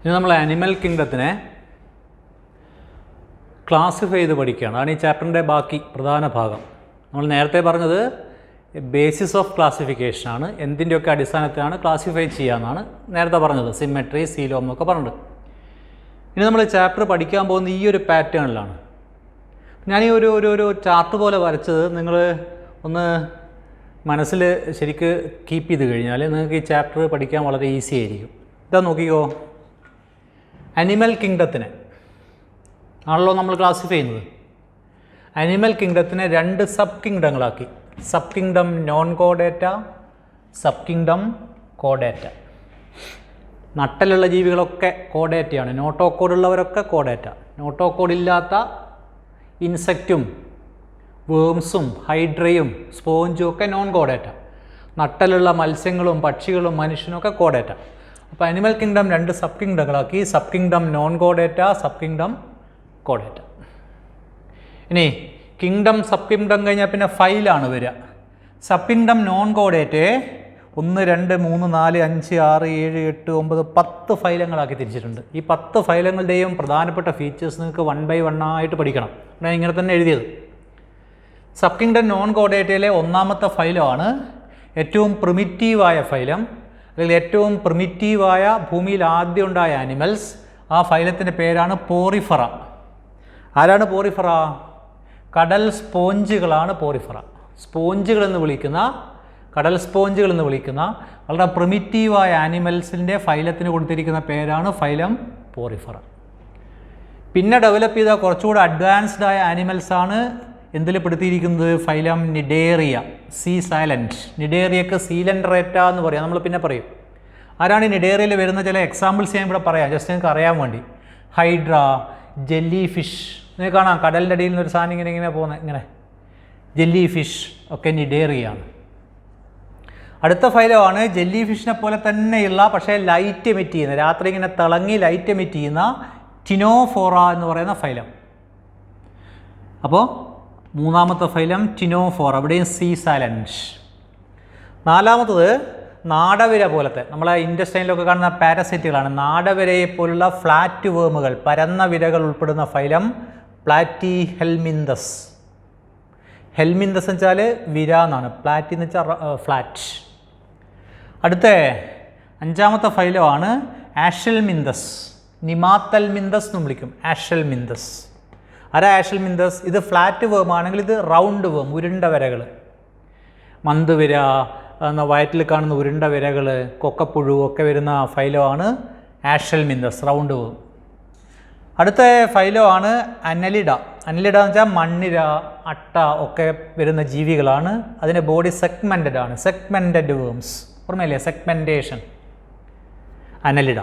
ഇനി നമ്മൾ animal കിങ്ഡത്തിനെ classify ചെയ്ത് പഠിക്കുകയാണ്. അതാണ് ഈ ചാപ്റ്ററിൻ്റെ ബാക്കി പ്രധാന ഭാഗം. നമ്മൾ നേരത്തെ പറഞ്ഞത് ബേസിസ് ഓഫ് ക്ലാസിഫിക്കേഷനാണ്, എന്തിൻ്റെയൊക്കെ അടിസ്ഥാനത്തിലാണ് ക്ലാസിഫൈ ചെയ്യാമെന്നാണ് നേരത്തെ പറഞ്ഞത്, സിമെട്രി, സീലോം എന്നൊക്കെ പറഞ്ഞിട്ട്. ഇനി നമ്മൾ ചാപ്റ്റർ പഠിക്കാൻ പോകുന്നത് ഈ ഒരു പാറ്റേണിലാണ്. ഞാൻ ഈ ഒരു ചാർട്ട് പോലെ വരച്ചത് നിങ്ങൾ ഒന്ന് മനസ്സിൽ ശരിക്ക് കീപ്പ് ചെയ്ത് കഴിഞ്ഞാൽ നിങ്ങൾക്ക് ഈ ചാപ്റ്റർ പഠിക്കാൻ വളരെ ഈസി ആയിരിക്കും. ഇതാ നോക്കിക്കോ, അനിമൽ കിങ്ഡത്തിനെ ആണല്ലോ നമ്മൾ ക്ലാസിഫൈ ചെയ്യുന്നത്. അനിമൽ കിങ്ഡത്തിനെ 2 സബ് കിങ്ഡങ്ങളാക്കി. സബ് കിങ്ഡം നോൺ കോഡേറ്റ, സബ് കിങ്ഡം കോഡേറ്റ. നട്ടലുള്ള ജീവികളൊക്കെ കോഡേറ്റയാണ്, നോട്ടോക്കോഡുള്ളവരൊക്കെ കോഡേറ്റ. നോട്ടോക്കോഡില്ലാത്ത ഇൻസെക്റ്റും വേംസും ഹൈഡ്രയും സ്പോഞ്ചും ഒക്കെ നോൺ കോഡേറ്റ. നട്ടലുള്ള മത്സ്യങ്ങളും പക്ഷികളും മനുഷ്യനും ഒക്കെ കോഡേറ്റ. അപ്പോൾ അനിമൽ കിങ്ഡം 2 സബ് കിങ്ഡങ്ങളാക്കി. സബ് കിങ്ഡം നോൺ കോഡേറ്റ, സബ് കിങ്ഡം കോഡേറ്റ. ഇനി കിങ്ഡം സബ് കിങ്ഡം കഴിഞ്ഞാൽ പിന്നെ ഫൈലാണ് വരിക. സബ് കിങ്ഡം നോൺ കോഡേറ്റ് 1, 2, 3, 4, 5, 6, 7, 8, 9, 10 ഫൈലങ്ങളാക്കി തിരിച്ചിട്ടുണ്ട്. ഈ 10 ഫൈലങ്ങളുടെയും പ്രധാനപ്പെട്ട ഫീച്ചേഴ്സ് നിങ്ങൾക്ക് 1 by 1 ആയിട്ട് പഠിക്കണം. ഞാൻ ഇങ്ങനെ തന്നെ എഴുതിയത്. സബ് കിങ്ഡം നോൺ കോഡേറ്റയിലെ 1ാമത്തെ ഫൈലമാണ് ഏറ്റവും പ്രിമിറ്റീവായ ഫൈലം, അല്ലെങ്കിൽ ഏറ്റവും പ്രിമിറ്റീവായ ഭൂമിയിൽ ആദ്യം ഉണ്ടായ ആനിമൽസ്. ആ ഫൈലത്തിൻ്റെ പേരാണ് പോറിഫറ. ആരാണ് പോറിഫറ? കടൽ സ്പോഞ്ചുകളാണ് പോറിഫറ. സ്പോഞ്ചുകളെന്ന് വിളിക്കുന്ന, കടൽ സ്പോഞ്ചുകൾ എന്ന് വിളിക്കുന്ന വളരെ പ്രിമിറ്റീവായ ആനിമൽസിൻ്റെ ഫൈലത്തിന് കൊടുത്തിരിക്കുന്ന പേരാണ് ഫൈലം പോറിഫറ. പിന്നെ ഡെവലപ്പ് ചെയ്ത കുറച്ചുകൂടെ അഡ്വാൻസ്ഡ് ആയ ആനിമൽസാണ് എന്തിൽ പെടുത്തിയിരിക്കുന്നത്? Phylum cnidaria, C silent. നിഡേറിയക്ക് സീലൻഡറേറ്റ എന്ന് പറയാം, നമ്മൾ പിന്നെ പറയും. ആരാണ് ഈ നിഡേറിയയിൽ വരുന്ന ചില എക്സാമ്പിൾസ് ഞാൻ ഇവിടെ പറയാം, ജസ്റ്റ് നിങ്ങൾക്ക് അറിയാൻ വേണ്ടി. ഹൈഡ്ര, ജെല്ലി ഫിഷ്, നിങ്ങൾക്ക് കാണാം കടലിൻ്റെ അടിയിൽ നിന്നൊരു സാധനം ഇങ്ങനെ പോകുന്നത്, ഇങ്ങനെ ജെല്ലി ഫിഷ് ഒക്കെ നിഡേറിയാണ്. അടുത്ത ഫൈലമാണ് ജെല്ലി ഫിഷിനെ പോലെ തന്നെയുള്ള പക്ഷേ ലൈറ്റ് എമിറ്റ് ചെയ്യുന്ന, രാത്രി ഇങ്ങനെ തിളങ്ങി ലൈറ്റ് എമിറ്റ് ചെയ്യുന്ന ടിനോഫോറ എന്ന് പറയുന്ന ഫൈലം. അപ്പോൾ 3ാമത്തെ ഫൈലം ടിനോഫോറ, ഇവിടെയും സി സൈലൻറ്റ്. 4ാമത്തത് നാടവിര പോലത്തെ, നമ്മളെ ഇൻഡസ്ട്രിയിലൊക്കെ കാണുന്ന പാരസൈറ്റുകളാണ്. നാടവിരയെ പോലുള്ള ഫ്ലാറ്റ് വേമുകൾ, പരന്ന വിരകൾ ഉൾപ്പെടുന്ന ഫൈലം പ്ലാറ്റി ഹെൽമിന്തസ്. ഹെൽമിന്തസ് എന്ന് വെച്ചാൽ വിര എന്നാണ്, പ്ലാറ്റി എന്ന് വെച്ചാൽ ഫ്ലാറ്റ്. അടുത്ത 5ാമത്തെ ഫൈലമാണ് ആഷൽമിന്തസ്. നിമാത്തൽമിന്തസ് എന്നും വിളിക്കും, ആഷൽമിന്തസ്. ആരാ ആഷൽമിന്തസ്? ഇത് ഫ്ലാറ്റ് വേം ആണെങ്കിൽ ഇത് റൗണ്ട് വേം, ഉരുണ്ട വിരകൾ. മന്തുവിര, വയറ്റിൽ കാണുന്ന ഉരുണ്ട വിരകൾ, കൊക്കപ്പുഴു ഒക്കെ വരുന്ന ഫൈലമാണ് ആഷൽമിന്തസ്, റൗണ്ട് വേം. അടുത്ത ഫൈലമാണ് അനലിഡ. അനലിഡ എന്ന് വെച്ചാൽ മണ്ണിര, അട്ട ഒക്കെ വരുന്ന ജീവികളാണ്. അതിൻ്റെ ബോഡി സെഗ്മെൻറ്റഡ് ആണ്, സെഗ്മെൻറ്റഡ് വേംസ്. ഓർമ്മയില്ലേ? Segmentation, annelida.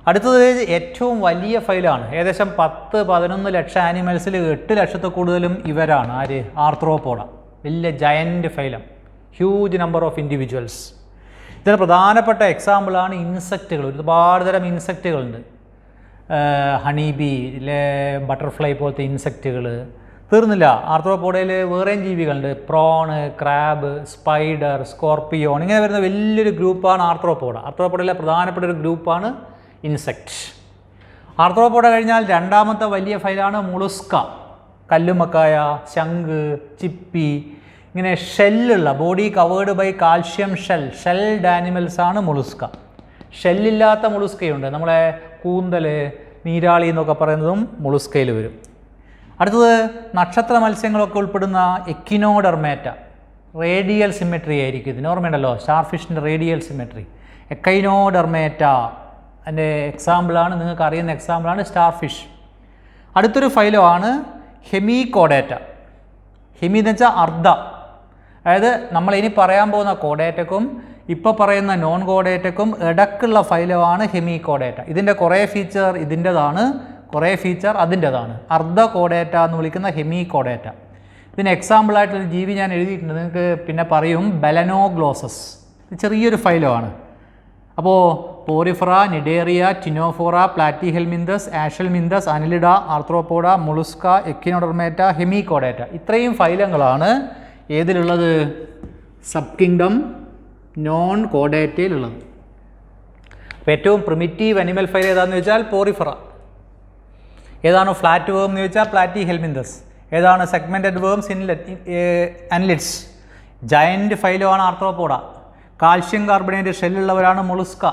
അടുത്തത് ഏറ്റവും വലിയ ഫൈലാണ്. ഏകദേശം 10-11 ലക്ഷം ആനിമൽസിൽ 8 ലക്ഷത്തിൽ കൂടുതലും ഇവരാണ്. ആര്? ആർത്രോപോഡ. വലിയ giant phylum, huge number of individuals. ഇതിന് പ്രധാനപ്പെട്ട എക്സാമ്പിളാണ് ഇൻസെക്റ്റുകൾ. ഒരുപാട് തരം ഇൻസെക്റ്റുകളുണ്ട്. ഹണി ബീ, ബട്ടർഫ്ലൈ പോലത്തെ ഇൻസെക്റ്റുകൾ. തീർന്നില്ല, ആർത്രോപോഡയിൽ വേറെയും ജീവികളുണ്ട്. പ്രോണ്, ക്രാബ്, സ്പൈഡർ, സ്കോർപ്പിയോൺ, ഇങ്ങനെ വരുന്ന വലിയൊരു ഗ്രൂപ്പാണ് ആർത്രോപോഡ. ആർത്രോപോഡയിലെ പ്രധാനപ്പെട്ട ഒരു ഗ്രൂപ്പാണ് ഇൻസെക്റ്റ്. ആർത്രോപോഡ കഴിഞ്ഞാൽ 2ാമത്തെ വലിയ ഫൈലാണ് മുളുസ്ക. കല്ലുമക്കായ, ശംഖ്, ചിപ്പി, ഇങ്ങനെ ഷെല്ലുള്ള, body covered by calcium shelled ആനിമൽസാണ് മുളുസ്ക. ഷെല്ലില്ലാത്ത മുളുസ്കയുണ്ട്, നമ്മളെ കൂന്തൽ, നീരാളി എന്നൊക്കെ പറയുന്നതും മുളുസ്കയിൽ വരും. അടുത്തത് നക്ഷത്ര മത്സ്യങ്ങളൊക്കെ ഉൾപ്പെടുന്ന എക്കിനോഡർമേറ്റ. റേഡിയൽ സിമെട്രി ആയിരിക്കും ഇതിന്, ഓർമ്മയുണ്ടല്ലോ, സ്റ്റാർഫിഷിൻ്റെ റേഡിയൽ സിമെട്രി. എക്കൈനോഡർമേറ്റ അതിൻ്റെ എക്സാമ്പിളാണ്, നിങ്ങൾക്ക് അറിയുന്ന എക്സാമ്പിളാണ് സ്റ്റാർഫിഷ്. അടുത്തൊരു ഫൈലമാണ് ഹെമികോഡേറ്റ. ഹെമി എന്ന് വെച്ചാൽ അർദ്ധ. അതായത് നമ്മളിനി പറയാൻ പോകുന്ന കോഡേറ്റക്കും ഇപ്പോൾ പറയുന്ന നോൺ കോഡേറ്റക്കും ഇടക്കുള്ള ഫൈലമാണ് ഹെമികോഡേറ്റ. ഇതിൻ്റെ കുറേ ഫീച്ചർ ഇതിൻ്റെതാണ്, കുറേ ഫീച്ചർ അതിൻ്റെതാണ്. അർദ്ധ കോഡേറ്റ എന്ന് വിളിക്കുന്ന ഹെമികോഡേറ്റ. ഇതിന് എക്സാമ്പിളായിട്ടൊരു ജീവി ഞാൻ എഴുതിയിട്ടുണ്ട്, നിങ്ങൾക്ക് പിന്നെ പറയും, ബെലനോഗ്ലോസസ്. ചെറിയൊരു ഫൈലമാണ്. അപ്പോൾ porifera, cnidaria, ctenophora, platyhelminthes, aschelminthes, annelida, arthropoda, mollusca, echinodermata, hemichordata. ഇത്രയും ഫൈലങ്ങളാണ് ഏതിലുള്ളത്? സബ് കിങ്ഡം നോൺ കോഡേറ്റയിലുള്ളത്. അപ്പോൾ ഏറ്റവും പ്രിമിറ്റീവ് അനിമൽ ഫൈൽ ഏതാണെന്ന് ചോദിച്ചാൽ പോറിഫറ. ഏതാണ് ഫ്ലാറ്റ് വേം എന്ന് ചോദിച്ചാൽ പ്ലാറ്റി ഹെൽമിന്തസ്. ഏതാണ് സെഗ്മെൻറ്റഡ് വേംസ് അൻലിറ്റ്സ്. ജയൻറ്റ് ഫൈലമാണ് ആർത്രോപോഡ. കാൽഷ്യം കാർബണേറ്റ് ഷെല്ലുള്ളവരാണ് മൊളുസ്ക.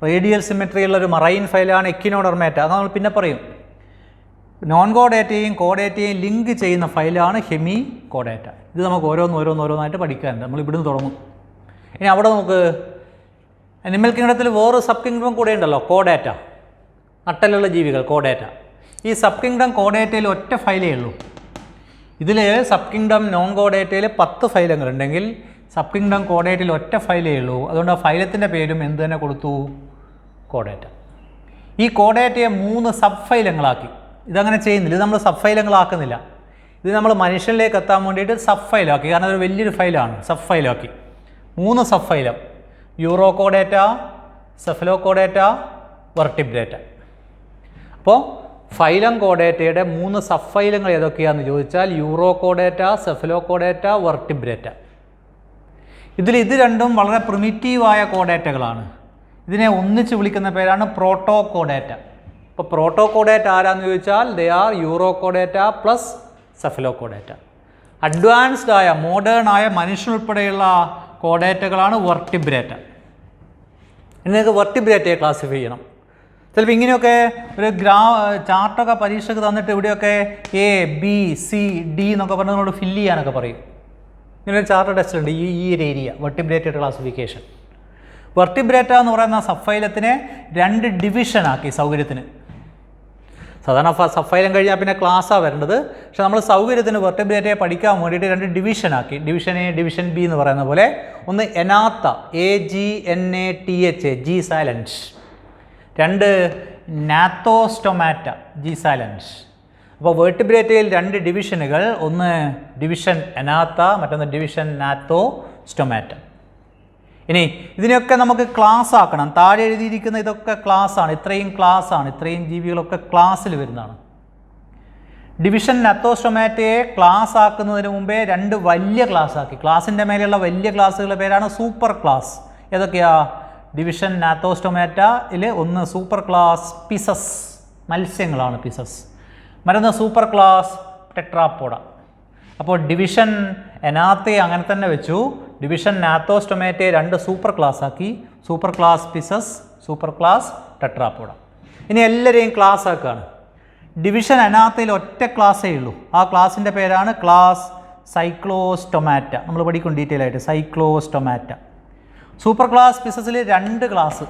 റേഡിയൽ സിമെട്രി ഉള്ള ഒരു മറൈൻ ഫൈലാണ് എക്കിനോഡെർമേറ്റ. അത് നമ്മൾ പിന്നെ പറയും. നോൺ കോഡേറ്റയും കോഡേറ്റയും ലിങ്ക് ചെയ്യുന്ന ഫൈലാണ് ഹെമി കോഡേറ്റ. ഇത് നമുക്ക് ഓരോന്നായിട്ട് പഠിക്കാനുണ്ട്. നമ്മൾ ഇവിടുന്ന് തുടങ്ങും. ഇനി അവിടെ നമുക്ക് അനിമൽ കിങ്ഡത്തിൽ വേറെ സബ് കിങ്ഡം കൂടെ ഉണ്ടല്ലോ, കോഡേറ്റ. നട്ടലുള്ള ജീവികൾ കോഡേറ്റ. ഈ സബ് കിങ്ഡം കോഡേറ്റയിൽ ഒറ്റ ഫൈലേ ഉള്ളൂ. ഇതിൽ സബ് കിങ്ഡം നോൺ കോഡേറ്റയിൽ 10 ഫൈലങ്ങളുണ്ടെങ്കിൽ സബ് കിങ്ഡം കോഡേറ്റയിൽ ഒറ്റ ഫൈലേ ഉള്ളൂ. അതുകൊണ്ട് ആ ഫൈലത്തിൻ്റെ പേരും എന്ത് തന്നെ കൊടുത്തു? കോഡേറ്റ. ഈ കോഡേറ്റയെ 3 സബ് ഫൈലങ്ങളാക്കി. ഇതങ്ങനെ ചെയ്യുന്നില്ല. ഇത് നമ്മൾ സബ് ഫൈലങ്ങളാക്കുന്നില്ല. ഇത് നമ്മൾ മനുഷ്യനിലേക്ക് എത്താൻ വേണ്ടിയിട്ട് സബ് ഫൈലാക്കി. കാരണം അതൊരു വലിയൊരു ഫൈലാണ്. സബ് ഫൈലാക്കി 3 sub phylum: urochordata, cephalochordata, vertebrate. അപ്പോൾ ഫൈലം കോഡേറ്റയുടെ 3 സബ് ഫൈലങ്ങൾ ഏതൊക്കെയാണെന്ന് ചോദിച്ചാൽ urochordata, cephalochordata, vertebrate. ഇത് രണ്ടും വളരെ പ്രിമിറ്റീവായ കോഡേറ്റകളാണ്. ഇതിനെ ഒന്നിച്ച് വിളിക്കുന്ന പേരാണ് പ്രോട്ടോ കോഡേറ്റ. ഇപ്പോൾ പ്രോട്ടോ കോഡേറ്റ ആരാന്ന് ചോദിച്ചാൽ they are urochordata plus cephalochordata. Advanced ആയ മോഡേൺ ആയ മനുഷ്യനുൾപ്പെടെയുള്ള കോഡേറ്റകളാണ് വെർട്ടിബ്രേറ്റ. ഇനി നിങ്ങൾക്ക് വെർട്ടിബ്രേറ്റയെ ക്ലാസിഫൈ ചെയ്യണം. ചിലപ്പോൾ ഇങ്ങനെയൊക്കെ ഒരു ചാർട്ടൊക്കെ പരീക്ഷയ്ക്ക് തന്നിട്ട് ഇവിടെയൊക്കെ A, B, C, D എന്നൊക്കെ പറഞ്ഞ് നമ്മളോട് ഫില്ല് ചെയ്യാനൊക്കെ പറയും. ഇങ്ങനൊരു ചാർട്ട് ടെസ്റ്റ് ഉണ്ട് ഈ ഒരു ഏരിയ വെർട്ടിബ്രേറ്റയുടെ ക്ലാസിഫിക്കേഷൻ. വെർട്ടിബ്രേറ്റ എന്ന് പറയുന്ന സബ്ഫൈലത്തിനെ 2 ഡിവിഷനാക്കി സൗകര്യത്തിന്. സാധാരണ സബ്ഫൈലം കഴിഞ്ഞാൽ പിന്നെ ക്ലാസ്സാണ് വരേണ്ടത്. പക്ഷെ നമ്മൾ സൗകര്യത്തിന് വെർട്ടിബ്രേറ്റയെ പഠിക്കാൻ വേണ്ടിയിട്ട് 2 ഡിവിഷനാക്കി. ഡിവിഷൻ A, ഡിവിഷൻ B എന്ന് പറയുന്ന പോലെ. ഒന്ന് എനാത്ത, AGNATH, G silent. 2 നാത്തോസ്റ്റൊമാറ്റ, G silent. അപ്പോൾ വെർട്ടിബ്രേറ്റയിൽ 2 ഡിവിഷനുകൾ. ഒന്ന് ഡിവിഷൻ എനാത്ത, മറ്റൊന്ന് ഡിവിഷൻ നാത്തോസ്റ്റൊമാറ്റ. ഇനി ഇതിനൊക്കെ നമുക്ക് ക്ലാസ് ആക്കണം. താഴെ എഴുതിയിരിക്കുന്ന ഇതൊക്കെ ക്ലാസ്സാണ്. ഇത്രയും ക്ലാസ്സാണ്. ഇത്രയും ജീവികളൊക്കെ ക്ലാസ്സിൽ വരുന്നതാണ്. ഡിവിഷൻ നാത്തോസ്റ്റൊമാറ്റയെ ക്ലാസ് ആക്കുന്നതിന് മുമ്പേ 2 വലിയ ക്ലാസ് ആക്കി. ക്ലാസ്സിൻ്റെ മേലെയുള്ള വലിയ ക്ലാസ്സുകളുടെ പേരാണ് സൂപ്പർ ക്ലാസ്. ഏതൊക്കെയാ? ഡിവിഷൻ നാത്തോസ്റ്റൊമാറ്റയിൽ ഒന്ന് സൂപ്പർ ക്ലാസ് പിസസ്, മത്സ്യങ്ങളാണ് പിസസ്. മറ്റൊന്ന് സൂപ്പർ ക്ലാസ് ടെട്രാപ്പോഡ. അപ്പോൾ ഡിവിഷൻ എനാത്തയെ അങ്ങനെ തന്നെ വെച്ചു. ഡിവിഷൻ നാത്തോസ്റ്റൊമാറ്റയെ 2 സൂപ്പർ ക്ലാസ് ആക്കി. Super class pisces, super class tetrapoda. ഇനി എല്ലാവരെയും ക്ലാസ് ആക്കുകയാണ്. ഡിവിഷൻ എനാത്തയിൽ ഒറ്റ ക്ലാസ്സേ ഉള്ളൂ. ആ ക്ലാസ്സിൻ്റെ പേരാണ് ക്ലാസ് സൈക്ലോസ്റ്റൊമാറ്റ. നമ്മൾ പഠിക്കും ഡീറ്റെയിൽ ആയിട്ട്. സൈക്ലോസ്റ്റൊമാറ്റ. സൂപ്പർ ക്ലാസ് പിസസിൽ 2 ക്ലാസ്.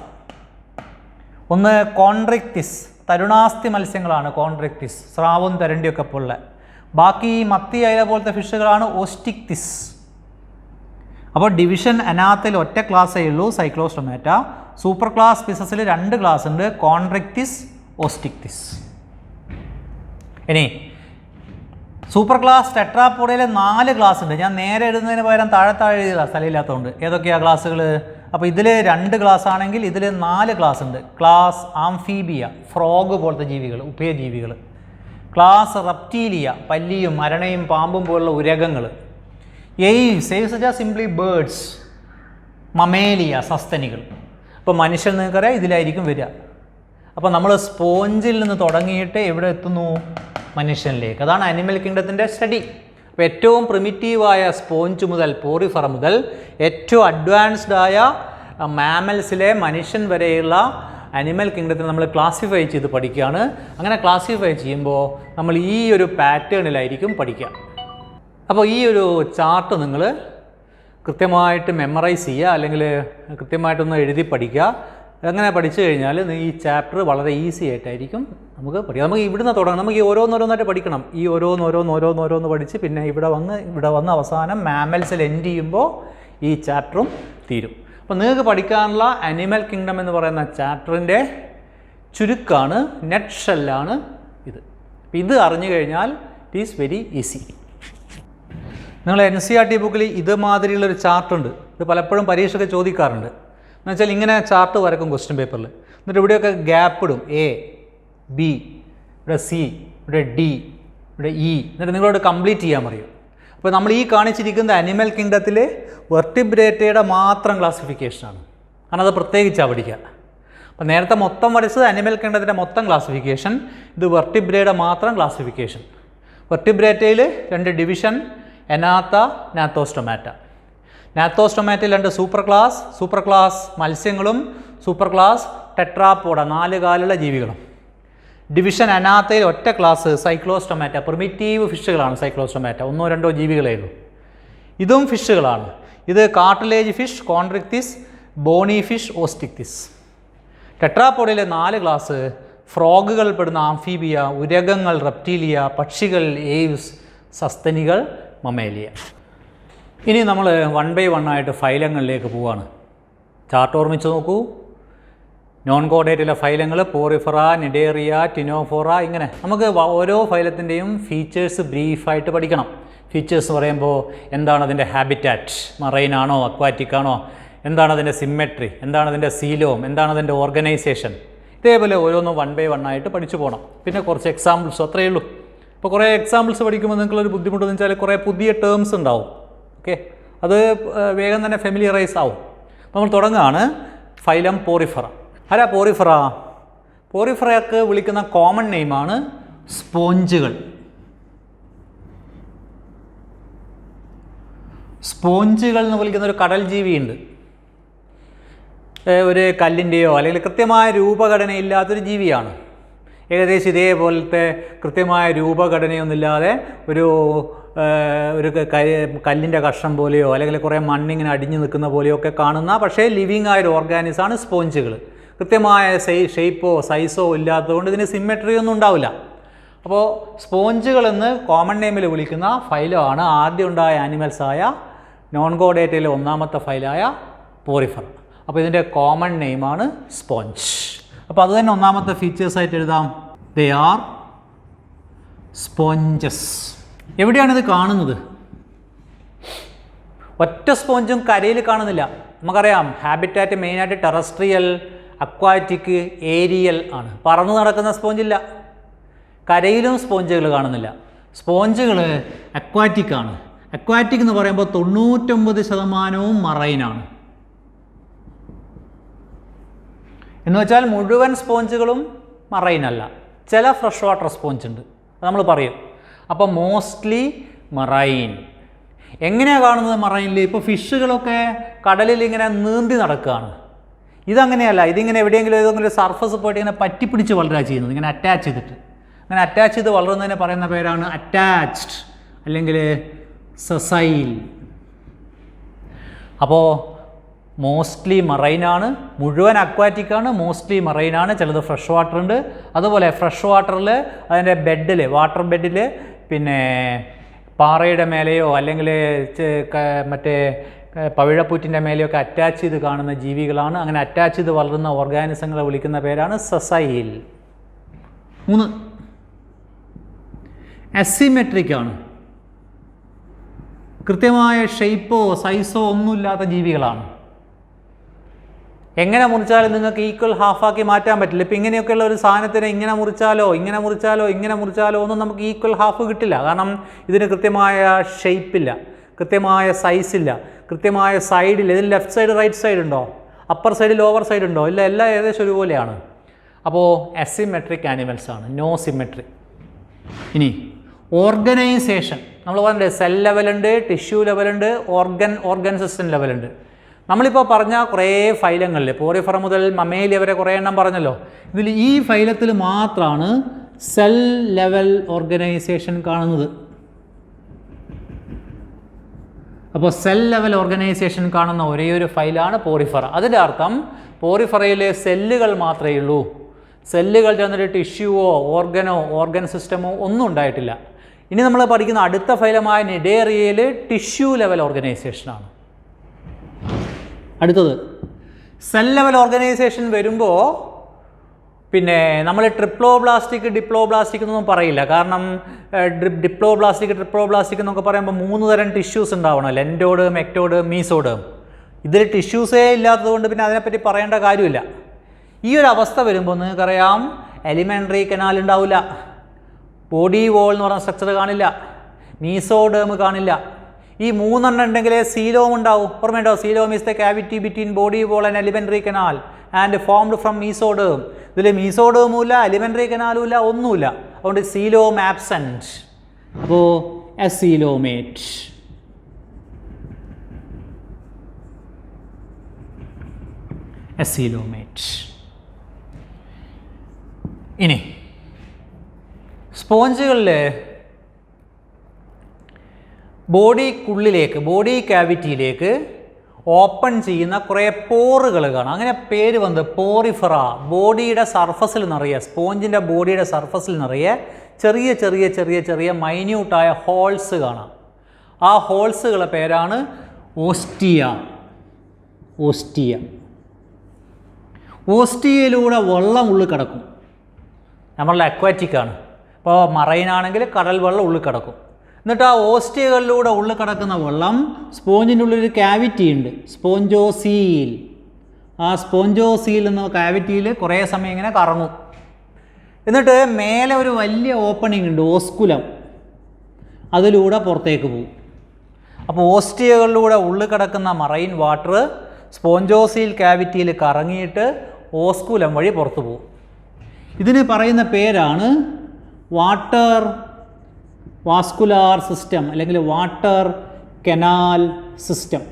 ഒന്ന് കോൺട്രിക്തിസ്, തരുണാസ്ഥി മത്സ്യങ്ങളാണ് കോൺട്രിക്തിസ്, സ്രാവും തരണ്ടിയൊക്കെ പോലെ. ബാക്കി മത്തി അയല പോലത്തെ ഫിഷുകളാണ് ഓസ്റ്റിക്തിസ്. അപ്പോൾ ഡിവിഷൻ അനാത്തിൽ ഒറ്റ ക്ലാസ്സേ ഉള്ളൂ, സൈക്ലോസ്റ്റൊമാറ്റ. സൂപ്പർ ക്ലാസ് പിസസിൽ 2 ക്ലാസ് ഉണ്ട്, കോൺട്രിക്തിസ്, ഓസ്റ്റിക്തിസ്. ഇനി സൂപ്പർ ക്ലാസ് ടെട്രാപ്പോഡയിൽ 4 ക്ലാസ് ഉണ്ട്. ഞാൻ നേരെ എഴുതുന്നതിന് പകരം താഴെ എഴുതിയതാണ്, സ്ഥലമില്ലാത്തതുകൊണ്ട്. ഏതൊക്കെയാണ് ക്ലാസ്സുകൾ? അപ്പോൾ ഇതിൽ 2 ക്ലാസ് ആണെങ്കിൽ ഇതിൽ 4 ക്ലാസ് ഉണ്ട്. ക്ലാസ് ആംഫീബിയ, ഫ്രോഗ് പോലത്തെ ജീവികൾ, ഉഭയജീവികൾ. ക്ലാസ് റെപ്റ്റീലിയ, പല്ലിയും അരണയും പാമ്പും പോലുള്ള ഉരകങ്ങൾ. എയ്വ്സ്, എയ്വ്സ് വെച്ചാൽ സിംപ്ലി ബേർഡ്സ്. മമേലിയ, സസ്തനികൾ. അപ്പോൾ മനുഷ്യൻ നിങ്ങൾക്കറിയാം ഇതിലായിരിക്കും വരിക. അപ്പോൾ നമ്മൾ സ്പോഞ്ചിൽ നിന്ന് തുടങ്ങിയിട്ട് എവിടെ എത്തുന്നു? മനുഷ്യനിലേക്ക്. അതാണ് അനിമൽ കിങ്ഡത്തിൻ്റെ സ്റ്റഡി. അപ്പോൾ ഏറ്റവും പ്രിമിറ്റീവായ സ്പോഞ്ച് മുതൽ പോറിഫറ മുതൽ ഏറ്റവും അഡ്വാൻസ്ഡ് ആയ മാമൽസിലെ മനുഷ്യൻ വരെയുള്ള അനിമൽ കിങ്ഡത്തിൽ നമ്മൾ ക്ലാസിഫൈ ചെയ്ത് പഠിക്കുകയാണ്. അങ്ങനെ ക്ലാസിഫൈ ചെയ്യുമ്പോൾ നമ്മൾ ഈ ഒരു പാറ്റേണിലായിരിക്കും പഠിക്കുക. അപ്പോൾ ഈ ഒരു ചാർട്ട് നിങ്ങൾ കൃത്യമായിട്ട് മെമ്മറൈസ് ചെയ്യുക, അല്ലെങ്കിൽ കൃത്യമായിട്ടൊന്ന് എഴുതി പഠിക്കുക. അങ്ങനെ പഠിച്ചു കഴിഞ്ഞാൽ ഈ ചാപ്റ്റർ വളരെ ഈസി ആയിട്ടായിരിക്കും നമുക്ക് പഠിക്കാം. നമുക്ക് ഇവിടുന്ന് തുടങ്ങണം. നമുക്ക് ഈ ഓരോന്നോരോന്നായിട്ട് പഠിക്കണം. ഈ ഓരോന്നോരോന്ന് പഠിച്ച് പിന്നെ ഇവിടെ വന്ന് അവസാനം മാമൽസിൽ എൻഡ് ചെയ്യുമ്പോൾ ഈ ചാപ്റ്ററും തീരും. അപ്പോൾ നിങ്ങൾക്ക് പഠിക്കാനുള്ള അനിമൽ കിങ്ഡം എന്ന് പറയുന്ന ചാപ്റ്ററിൻ്റെ ചുരുക്കമാണ്, നെറ്റ് ഷെല്ലാണ് ഇത്. ഇത് അറിഞ്ഞു കഴിഞ്ഞാൽ ഇറ്റ് ഈസ് വെരി ഈസി. നിങ്ങൾ NCERT ബുക്കിൽ ഇതുമാതിരിയുള്ളൊരു ചാർട്ടുണ്ട്. ഇത് പലപ്പോഴും പരീക്ഷയ്ക്ക് ചോദിക്കാറുണ്ട്. എന്നുവെച്ചാൽ ഇങ്ങനെ ചാർട്ട് വരക്കും ക്വസ്റ്റ്യൻ പേപ്പറിൽ. എന്നിട്ട് ഇവിടെയൊക്കെ ഗ്യാപ്പ് ഇടും. A, B, ഇവിടെ C, ഇവിടെ D, ഇവിടെ E. എന്നിട്ട് നിങ്ങളോട് കംപ്ലീറ്റ് ചെയ്യാൻ പറയും. അപ്പോൾ നമ്മൾ ഈ കാണിച്ചിരിക്കുന്ന അനിമൽ കിങ്ഡത്തിലെ വെർട്ടിബ്രേറ്റയുടെ മാത്രം ക്ലാസിഫിക്കേഷനാണ്. കാരണം അത് പ്രത്യേകിച്ചാണ് പഠിക്കുക. അപ്പോൾ നേരത്തെ മൊത്തം വരച്ചത് അനിമൽ കിങ്ഡത്തിൻ്റെ മൊത്തം ക്ലാസിഫിക്കേഷൻ, ഇത് വെർട്ടിബ്രയുടെ മാത്രം ക്ലാസിഫിക്കേഷൻ. വെർട്ടിബ്രേറ്റയിൽ 2 ഡിവിഷൻ, എനാത്ത, നാത്തോസ്റ്റൊമാറ്റ. നാത്തോസ്റ്റൊമാറ്റയിൽ 2 സൂപ്പർ ക്ലാസ് മത്സ്യങ്ങളും സൂപ്പർ ക്ലാസ് ടെട്രാപ്പോഡ 4 കാലുള്ള ജീവികളും. ഡിവിഷൻ അനാത്തയിൽ ഒറ്റ ക്ലാസ് സൈക്ലോസ്റ്റൊമാറ്റ, പ്രിമിറ്റീവ് ഫിഷുകളാണ് സൈക്ലോസ്റ്റൊമാറ്റ, 1-2 ജീവികളേ ഉള്ളൂ. ഇതും ഫിഷുകളാണ്. ഇത് cartilage fish, chondrichthyes, bony fish, osteichthyes. ടെട്രാപ്പോഡയിലെ 4 ക്ലാസ് ഫ്രോഗുകൾ പെടുന്ന ആംഫീബിയ, ഉരകങ്ങൾ, റെപ്റ്റീലിയ, പക്ഷികൾ, ഏവ്സ്, സസ്തനികൾ, മമേലിയ. ഇനി നമ്മൾ 1 by 1 ആയിട്ട് ഫൈലങ്ങളിലേക്ക് പോവുകയാണ്. ചാർട്ട് ഓർമ്മിച്ച് നോക്കൂ. നോൺ കോഡേറ്റിലെ ഫൈലങ്ങൾ പോറിഫറ, നിഡേറിയ, ടിനോഫോറ, ഇങ്ങനെ നമുക്ക് ഓരോ ഫൈലത്തിൻ്റെയും ഫീച്ചേഴ്സ് ബ്രീഫായിട്ട് പഠിക്കണം. ഫീച്ചേഴ്സ് പറയുമ്പോൾ എന്താണ് അതിൻ്റെ ഹാബിറ്റാറ്റ്, മറൈനാണോ അക്വാറ്റിക് ആണോ, എന്താണ് അതിൻ്റെ സിമ്മെട്രി, എന്താണ് അതിൻ്റെ സീലോം, എന്താണ് അതിൻ്റെ ഓർഗനൈസേഷൻ, ഇതേപോലെ ഓരോന്നും 1 by 1 ആയിട്ട് പഠിച്ചു പോകണം. പിന്നെ കുറച്ച് എക്സാമ്പിൾസ് അത്രയേ ഉള്ളൂ. ഇപ്പോൾ കുറേ എക്സാമ്പിൾസ് പഠിക്കുമ്പോൾ നിങ്ങൾക്കൊരു ബുദ്ധിമുട്ടെന്ന് വെച്ചാൽ കുറേ പുതിയ ടേംസ് ഉണ്ടാവും. ഓക്കെ, അത് വേഗം തന്നെ ഫെമിലിയറൈസ് ആവും. നമ്മൾ തുടങ്ങുകയാണ്. Phylum Porifera. ആരാ പോറിഫറ? പോറിഫറയൊക്കെ വിളിക്കുന്ന കോമൺ നെയിമാണ് സ്പോഞ്ചുകൾ. സ്പോഞ്ചുകൾ എന്ന് വിളിക്കുന്ന ഒരു കടൽ ജീവിയുണ്ട്. ഒരു കല്ലിൻ്റെയോ അല്ലെങ്കിൽ കൃത്യമായ രൂപഘടനയില്ലാത്തൊരു ജീവിയാണ്. ഏകദേശം ഇതേപോലത്തെ കൃത്യമായ രൂപഘടനയൊന്നുമില്ലാതെ ഒരു കല്ലിൻ്റെ കഷ്ണം പോലെയോ അല്ലെങ്കിൽ കുറേ മണ്ണിങ്ങനെ അടിഞ്ഞു നിൽക്കുന്ന പോലെയോ ഒക്കെ കാണുന്ന പക്ഷേ ലിവിങ് ആയൊരു ഓർഗാനിസാണ് സ്പോഞ്ചുകൾ. കൃത്യമായ ഷേപ്പോ സൈസോ ഇല്ലാത്തതുകൊണ്ട് ഇതിന് സിമ്മെട്രി ഒന്നും ഉണ്ടാവില്ല. അപ്പോൾ സ്പോഞ്ചുകളെന്ന് കോമൺ നെയിമിൽ വിളിക്കുന്ന ഫൈലമാണ് ആദ്യം ഉണ്ടായ ആനിമൽസായ നോൺ കോഡേറ്റയിലെ 1ാമത്തെ ഫൈലായ പോറിഫറ. അപ്പോൾ ഇതിൻ്റെ കോമൺ നെയിമാണ് സ്പോഞ്ച്. അപ്പോൾ അത് തന്നെ 1ാമത്തെ ഫീച്ചേഴ്സായിട്ട് എഴുതാം. They are sponges. എവിടെയാണിത് കാണുന്നത്? ഒറ്റ സ്പോഞ്ചും കരയിൽ കാണുന്നില്ല. നമുക്കറിയാം ഹാബിറ്റാറ്റ് മെയിനായിട്ട് ടെറസ്ട്രിയൽ, അക്വാറ്റിക്, ഏരിയൽ ആണ്. പറന്ന് നടക്കുന്ന സ്പോഞ്ചില്ല. കരയിലും സ്പോഞ്ചുകൾ കാണുന്നില്ല. സ്പോഞ്ചുകൾ അക്വാറ്റിക് ആണ്. അക്വാറ്റിക് എന്ന് പറയുമ്പോൾ 99% മറൈനാണ്. എന്ന് വെച്ചാൽ മുഴുവൻ സ്പോഞ്ചുകളും മറൈനല്ല. ചില ഫ്രഷ് വാട്ടർ സ്പോഞ്ച് ഉണ്ട്, അത് നമ്മൾ പറയും. അപ്പോൾ മോസ്റ്റ്ലി മറൈൻ. എങ്ങനെയാണ് കാണുന്നത് മറൈനിൽ? ഇപ്പോൾ ഫിഷുകളൊക്കെ കടലിൽ ഇങ്ങനെ നീന്തി നടക്കുകയാണ്. ഇതങ്ങനെയല്ല. ഇതിങ്ങനെ എവിടെയെങ്കിലും ഏതെങ്കിലും സർഫസ് പോയിട്ട് ഇങ്ങനെ പറ്റിപ്പിടിച്ച് വളരുക ചെയ്യുന്നത്, ഇങ്ങനെ അറ്റാച്ച് ചെയ്തിട്ട്. അങ്ങനെ അറ്റാച്ച് ചെയ്ത് വളരുന്നതിന് പറയുന്ന പേരാണ് അറ്റാച്ച്ഡ് അല്ലെങ്കിൽ സസൈൽ. അപ്പോൾ മോസ്റ്റ്ലി മറൈനാണ്. മുഴുവൻ അക്വാറ്റിക്കാണ്, മോസ്റ്റ്ലി മറൈനാണ്. ചിലത് ഫ്രഷ് വാട്ടർ ഉണ്ട്. അതുപോലെ ഫ്രഷ് വാട്ടറിൽ അതിൻ്റെ ബെഡിൽ, വാട്ടർ ബെഡിൽ പിന്നെ പാറയുടെ മേലെയോ അല്ലെങ്കിൽ മറ്റേ പവിഴപ്പൂറ്റിൻ്റെ മേലെയൊക്കെ അറ്റാച്ച് ചെയ്ത് കാണുന്ന ജീവികളാണ്. അങ്ങനെ അറ്റാച്ച് ചെയ്ത് വളരുന്ന ഓർഗാനിസങ്ങളെ വിളിക്കുന്ന പേരാണ് സസൈൽ. 3 അസിമെട്രിക് ആണ്. കൃത്യമായ ഷേപ്പോ സൈസോ ഒന്നുമില്ലാത്ത ജീവികളാണ്. എങ്ങനെ മുറിച്ചാലും നിങ്ങൾക്ക് ഈക്വൽ ഹാഫാക്കി മാറ്റാൻ പറ്റില്ല. ഇപ്പം ഇങ്ങനെയൊക്കെയുള്ള ഒരു സാധനത്തിന് ഇങ്ങനെ മുറിച്ചാലോ ഇങ്ങനെ മുറിച്ചാലോ ഇങ്ങനെ മുറിച്ചാലോ ഒന്നും നമുക്ക് ഈക്വൽ ഹാഫ് കിട്ടില്ല. കാരണം ഇതിന് കൃത്യമായ ഷേപ്പില്ല, കൃത്യമായ സൈസില്ല, കൃത്യമായ സൈഡിൽ. ഇതിന് ലെഫ്റ്റ് സൈഡ് റൈറ്റ് സൈഡ് ഉണ്ടോ, അപ്പർ സൈഡ് ലോവർ സൈഡ് ഉണ്ടോ? ഇല്ല, എല്ലാം ഏകദേശം ഒരുപോലെയാണ്. അപ്പോൾ അസിമെട്രിക് ആനിമൽസ് ആണ്, നോ സിമെട്രി. ഇനി ഓർഗനൈസേഷൻ നമ്മൾ പറഞ്ഞിട്ട് സെൽ ലെവലുണ്ട്, ടിഷ്യൂ ലെവലുണ്ട്, ഓർഗൻ സിസ്റ്റം ലെവലുണ്ട്. നമ്മളിപ്പോൾ പറഞ്ഞ കുറേ ഫൈലങ്ങളിൽ പോറിഫറ മുതൽ മമേലിയ വരെ കുറേ എണ്ണം പറഞ്ഞല്ലോ. ഇതിൽ ഈ ഫൈലത്തിൽ മാത്രമാണ് സെൽ ലെവൽ ഓർഗനൈസേഷൻ കാണുന്നത്. അപ്പോൾ സെൽ ലെവൽ ഓർഗനൈസേഷൻ കാണുന്ന ഒരേ ഒരു ഫൈലാണ് പോറിഫറ. അതിൻ്റെ അർത്ഥം പോറിഫറയിലെ സെല്ലുകൾ മാത്രമേ ഉള്ളൂ. സെല്ലുകൾ ചേർന്നിട്ട് ടിഷ്യൂവോ ഓർഗനോ ഓർഗൻ സിസ്റ്റമോ ഒന്നും ഉണ്ടായിട്ടില്ല. ഇനി നമ്മൾ പഠിക്കുന്ന അടുത്ത ഫൈലമായ നിഡേറിയയിൽ ടിഷ്യൂ ലെവൽ ഓർഗനൈസേഷനാണ്. അടുത്തത് സെൽ ലെവൽ ഓർഗനൈസേഷൻ വരുമ്പോൾ പിന്നെ നമ്മൾ ട്രിപ്ലോബ്ലാസ്റ്റിക് ഡിപ്ലോബ്ലാസ്റ്റിക് എന്നൊന്നും പറയില്ല. കാരണം ഡിപ്ലോബ്ലാസ്റ്റിക് ട്രിപ്ലോബ്ലാസ്റ്റിക് എന്നൊക്കെ പറയുമ്പോൾ 3 തരം ടിഷ്യൂസ് ഉണ്ടാവണമല്ലോ, എൻഡോഡേം, എക്ടോഡേം, മീസോഡേം. ഇതിൽ ടിഷ്യൂസേ ഇല്ലാത്തതുകൊണ്ട് പിന്നെ അതിനെപ്പറ്റി പറയേണ്ട കാര്യമില്ല. ഈ ഒരു അവസ്ഥ വരുമ്പോൾ നിങ്ങൾക്കറിയാം എലിമെൻ്ററി കനാൽ ഉണ്ടാവില്ല, ബോഡി വോൾ എന്ന് പറയുന്ന സ്ട്രക്ചർ കാണില്ല, മീസോഡേം കാണില്ല. ഈ 3 ഉണ്ടെങ്കിലേ സീലോം ഉണ്ടാവും. ഓർമ്മയുണ്ടോ? Coelom is the cavity between body wall and alimentary canal. And formed from mesoderm. ഇതിൽ മീസോഡേമും ഇല്ല, എലിമെൻ്ററി കനാലും ഇല്ല, ഒന്നുമില്ല. അതുകൊണ്ട് സീലോം ആബ്സെൻറ്റ്. അപ്പോൾ അസീലോമേറ്റ്. അസീലോമേറ്റ്. ഇനി സ്പോഞ്ചുകളിൽ ബോഡിക്കുള്ളിലേക്ക്, ബോഡി ക്യാവിറ്റിയിലേക്ക് ഓപ്പൺ ചെയ്യുന്ന കുറേ പോറുകൾ കാണാം. അങ്ങനെ പേര് വന്നത് പോറിഫറ. ബോഡിയുടെ സർഫസിൽ നിറയെ, സ്പോഞ്ചിൻ്റെ ബോഡിയുടെ സർഫസിൽ നിറയെ ചെറിയ ചെറിയ ചെറിയ ചെറിയ മൈന്യൂട്ടായ ഹോൾസ് കാണാം. ആ ഹോൾസുകളുടെ പേരാണ് ഓസ്റ്റിയ. ഓസ്റ്റിയ. ഓസ്റ്റിയയിലൂടെ വെള്ളം ഉള്ളിൽ കിടക്കും. നമ്മളുടെ അക്വാറ്റിക്കാണ്. ഇപ്പോൾ മറൈനാണെങ്കിൽ കടൽ വെള്ളം ഉള്ളിൽ കിടക്കും. എന്നിട്ട് ആ ഓസ്റ്റിയകളിലൂടെ ഉള്ളിൽ കിടക്കുന്ന വെള്ളം സ്പോഞ്ചിൻ്റെ ഉള്ളിലൊരു ക്യാവിറ്റി ഉണ്ട്, സ്പോഞ്ചോസീൽ. ആ സ്പോഞ്ചോസീൽ എന്ന ക്യാവിറ്റിയിൽ കുറേ സമയം ഇങ്ങനെ കറങ്ങും. എന്നിട്ട് മേലെ ഒരു വലിയ ഓപ്പണിംഗ് ഉണ്ട്, ഓസ്കുലം. അതിലൂടെ പുറത്തേക്ക് പോകും. അപ്പോൾ ഓസ്റ്റിയകളിലൂടെ ഉള്ളിൽ കിടക്കുന്ന മറൈൻ വാട്ടർ സ്പോഞ്ചോസീൽ ക്യാവിറ്റിയിൽ കറങ്ങിയിട്ട് ഓസ്കുലം വഴി പുറത്തു പോകും. ഇതിന് പറയുന്ന പേരാണ് വാട്ടർ വാസ്കുലാർ സിസ്റ്റം അല്ലെങ്കിൽ വാട്ടർ കനാൽ സിസ്റ്റം.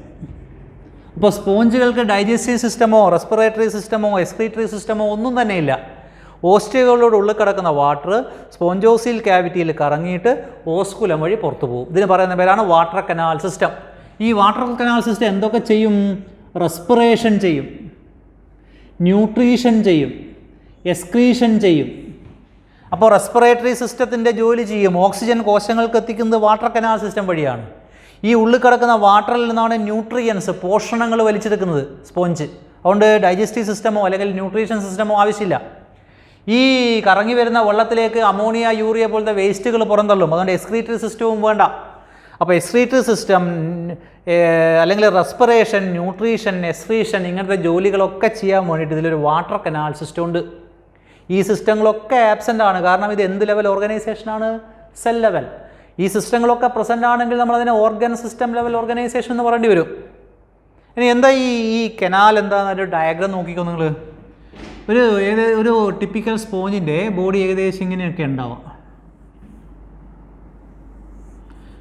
അപ്പോൾ സ്പോഞ്ചുകൾക്ക് ഡൈജസ്റ്റീവ് സിസ്റ്റമോ റെസ്പിറേറ്ററി സിസ്റ്റമോ എക്സ്ക്രീറ്ററി സിസ്റ്റമോ ഒന്നും തന്നെ ഇല്ല. ഓസ്റ്റിയകളിലൂടെ ഉള്ളിൽ കിടക്കുന്ന വാട്ടർ സ്പോഞ്ചോസീൽ ക്യാവിറ്റിയിൽ കറങ്ങിയിട്ട് ഓസ്കുലം വഴി പുറത്തു പോകും. ഇതിന് പറയുന്ന പേരാണ് വാട്ടർ കനാൽ സിസ്റ്റം. ഈ വാട്ടർ കനാൽ സിസ്റ്റം എന്തൊക്കെ ചെയ്യും? റെസ്പിറേഷൻ ചെയ്യും, ന്യൂട്രീഷൻ ചെയ്യും, എക്സ്ക്രീഷൻ ചെയ്യും. അപ്പോൾ റെസ്പിറേറ്ററി സിസ്റ്റത്തിൻ്റെ ജോലി ചെയ്യും. ഓക്സിജൻ കോശങ്ങൾക്ക് എത്തിക്കുന്നത് വാട്ടർ കനാൽ സിസ്റ്റം വഴിയാണ്. ഈ ഉള്ളിൽ കിടക്കുന്ന വാട്ടറിൽ നിന്നാണ് ന്യൂട്രിയൻസ്, പോഷണങ്ങൾ വലിച്ചെടുക്കുന്നത് സ്പോഞ്ച്. അതുകൊണ്ട് ഡൈജസ്റ്റീവ് സിസ്റ്റമോ അല്ലെങ്കിൽ ന്യൂട്രീഷൻ സിസ്റ്റമോ ആവശ്യമില്ല. ഈ കറങ്ങി വരുന്ന വെള്ളത്തിലേക്ക് അമോണിയ, യൂറിയ പോലത്തെ വേസ്റ്റുകൾ പുറന്തള്ളും. അതുകൊണ്ട് എക്സ്ക്രീറ്ററി സിസ്റ്റവും വേണ്ട. അപ്പോൾ എക്സ്ക്രീറ്ററി സിസ്റ്റം അല്ലെങ്കിൽ റെസ്പിറേഷൻ, ന്യൂട്രീഷൻ, എക്സ്ക്രീഷൻ ഇങ്ങനത്തെ ജോലികളൊക്കെ ചെയ്യാൻ വേണ്ടിയിട്ട് ഇതിലൊരു വാട്ടർ കനാൽ സിസ്റ്റം ഉണ്ട്. ഈ സിസ്റ്റങ്ങളൊക്കെ ആബ്സെൻ്റ് ആണ്. കാരണം ഇത് എന്ത് ലെവൽ ഓർഗനൈസേഷനാണ്? Cell level. ഈ സിസ്റ്റങ്ങളൊക്കെ പ്രസൻ്റ് ആണെങ്കിൽ നമ്മളതിനെ ഓർഗൻ സിസ്റ്റം ലെവൽ ഓർഗനൈസേഷൻ എന്ന് പറയേണ്ടി വരും. ഇനി എന്താ ഈ കനാൽ എന്താണെന്നൊരു ഡയഗ്രാം നോക്കിക്കോ നിങ്ങൾ. ഒരു ടിപ്പിക്കൽ സ്പോഞ്ചിൻ്റെ ബോഡി ഏകദേശം ഇങ്ങനെയൊക്കെ ഉണ്ടാവാം.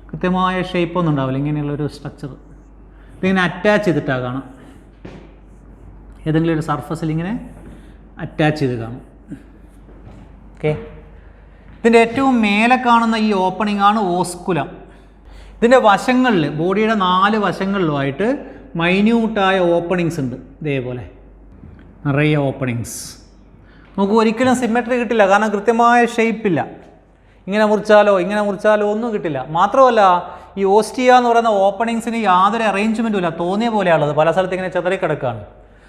കൃത്യമായ ഷേപ്പൊന്നും ഉണ്ടാവില്ല. ഇങ്ങനെയുള്ളൊരു സ്ട്രക്ചർ ഇതിങ്ങനെ അറ്റാച്ച് ചെയ്തിട്ടാണ് കാണാം. ഏതെങ്കിലും ഒരു സർഫസിൽ ഇങ്ങനെ അറ്റാച്ച് ചെയ്ത് കാണും. ഓക്കെ. ഇതിൻ്റെ ഏറ്റവും മേലെ കാണുന്ന ഈ ഓപ്പണിംഗ് ആണ് ഓസ്കുലം. ഇതിൻ്റെ വശങ്ങളിൽ, ബോഡിയുടെ 4 വശങ്ങളിലുമായിട്ട് മൈന്യൂട്ടായ ഓപ്പണിങ്സ് ഉണ്ട്. ഇതേപോലെ നിറയെ ഓപ്പണിങ്സ്. നമുക്ക് ഒരിക്കലും സിമെട്രി കിട്ടില്ല. കാരണം കൃത്യമായ ഷേപ്പില്ല. ഇങ്ങനെ മുറിച്ചാലോ ഒന്നും കിട്ടില്ല. മാത്രമല്ല ഈ ഓസ്റ്റിയ എന്ന് പറയുന്ന ഓപ്പണിങ്സിന് യാതൊരു അറേഞ്ച്മെൻറ്റും ഇല്ല. തോന്നിയ പോലെയാണുള്ളത്. പല സ്ഥലത്ത് ഇങ്ങനെ ചെതറിക്കിടക്കുകയാണ്.